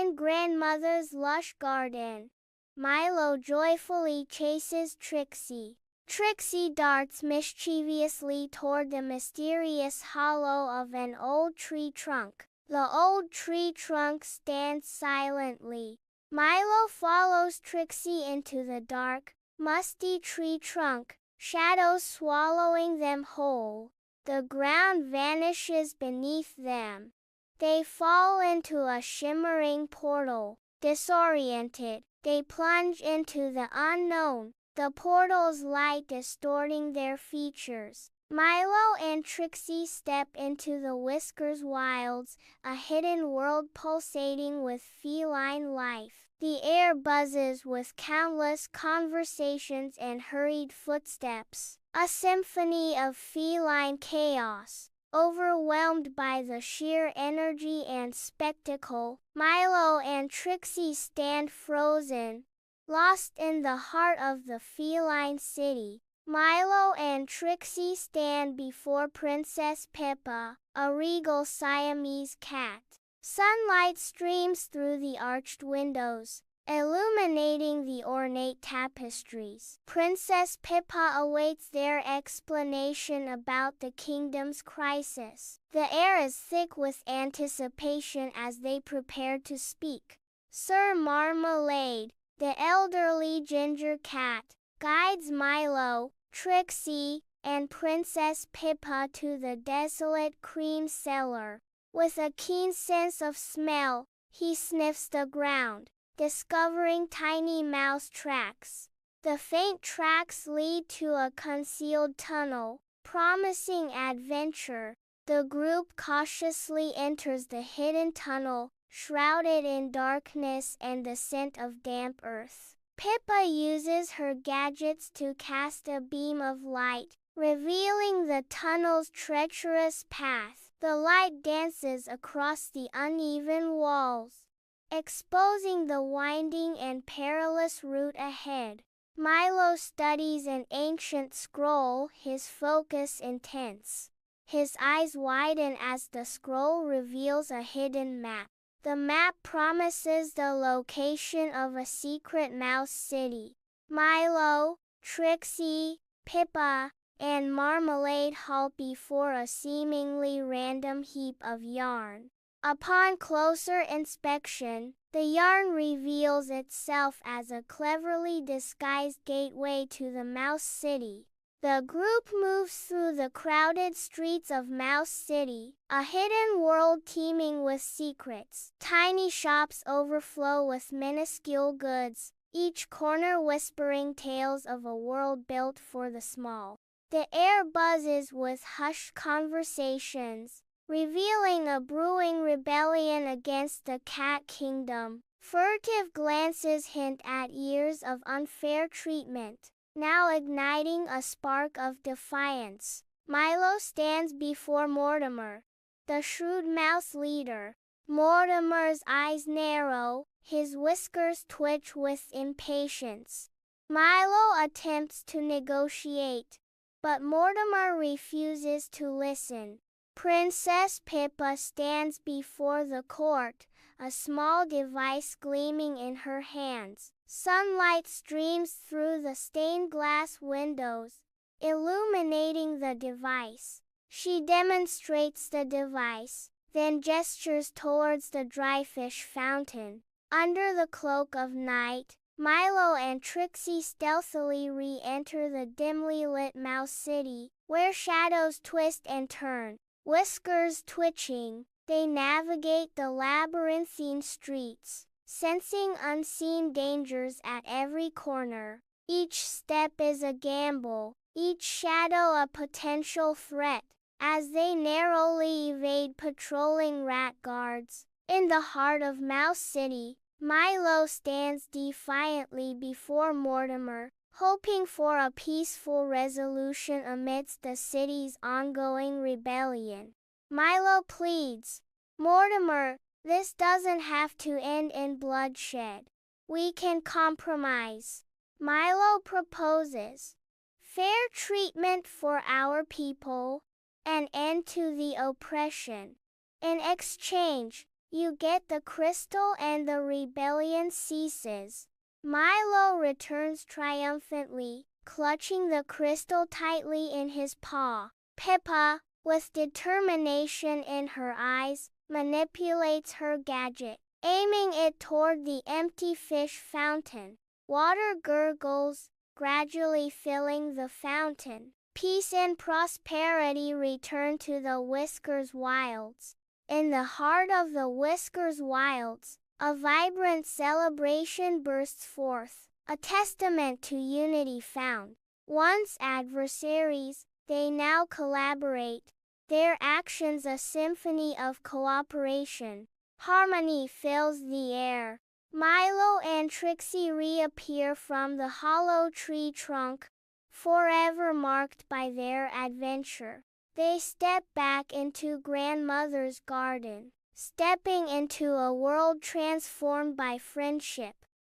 In grandmother's lush garden, Milo joyfully chases Trixie. Trixie darts mischievously toward the mysterious hollow of an old tree trunk. The old tree trunk stands silently. Milo follows Trixie into the dark, musty tree trunk, shadows swallowing them whole. The ground vanishes beneath them. They fall into a shimmering portal. Disoriented, they plunge into the unknown, the portal's light distorting their features. Milo and Trixie step into the Whiskerwilds, a hidden world pulsating with feline life. The air buzzes with countless conversations and hurried footsteps, a symphony of feline chaos. Overwhelmed by the sheer energy and spectacle, Milo and Trixie stand frozen, lost in the heart of the feline city. Milo and Trixie stand before Princess Pippa, a regal Siamese cat. Sunlight streams through the arched windows, illuminating the ornate tapestries. Princess Pippa awaits their explanation about the kingdom's crisis. The air is thick with anticipation as they prepare to speak. Sir Marmalade, the elderly ginger cat, guides Milo, Trixie, and Princess Pippa to the desolate cream cellar. With a keen sense of smell, he sniffs the ground, discovering tiny mouse tracks. The faint tracks lead to a concealed tunnel, promising adventure. The group cautiously enters the hidden tunnel, shrouded in darkness and the scent of damp earth. Pippa uses her gadgets to cast a beam of light, revealing the tunnel's treacherous path. The light dances across the uneven walls, exposing the winding and perilous route ahead. Milo studies an ancient scroll, his focus intense. His eyes widen as the scroll reveals a hidden map. The map promises the location of a secret mouse city. Milo, Trixie, Pippa, and Marmalade halt before a seemingly random heap of yarn. Upon closer inspection, the yarn reveals itself as a cleverly disguised gateway to the Mouse City. The group moves through the crowded streets of Mouse City, a hidden world teeming with secrets. Tiny shops overflow with minuscule goods, each corner whispering tales of a world built for the small. The air buzzes with hushed conversations, revealing a brewing rebellion against the cat kingdom. Furtive glances hint at years of unfair treatment, now igniting a spark of defiance. Milo stands before Mortimer, the shrewd mouse leader. Mortimer's eyes narrow, his whiskers twitch with impatience. Milo attempts to negotiate, but Mortimer refuses to listen. Princess Pippa stands before the court, a small device gleaming in her hands. Sunlight streams through the stained glass windows, illuminating the device. She demonstrates the device, then gestures towards the dry fish fountain. Under the cloak of night, Milo and Trixie stealthily re-enter the dimly lit Mouse City, where shadows twist and turn. Whiskers twitching, they navigate the labyrinthine streets, sensing unseen dangers at every corner. Each step is a gamble, each shadow a potential threat, as they narrowly evade patrolling rat guards. In the heart of Mouse City, Milo stands defiantly before Mortimer, hoping for a peaceful resolution amidst the city's ongoing rebellion. Milo pleads, "Mortimer, this doesn't have to end in bloodshed. We can compromise." Milo proposes fair treatment for our people, an end to the oppression. In exchange, You get the crystal and the rebellion ceases. Milo returns triumphantly, clutching the crystal tightly in his paw. Pippa, with determination in her eyes, manipulates her gadget, aiming it toward the empty fish fountain. Water gurgles, gradually filling the fountain. Peace and prosperity return to the Whiskerwilds. In the heart of the Whiskerwilds, a vibrant celebration bursts forth, a testament to unity found. Once adversaries, they now collaborate, their actions a symphony of cooperation. Harmony fills the air. Milo and Trixie reappear from the hollow tree trunk, forever marked by their adventure. They step back into grandmother's garden, stepping into a world transformed by friendship.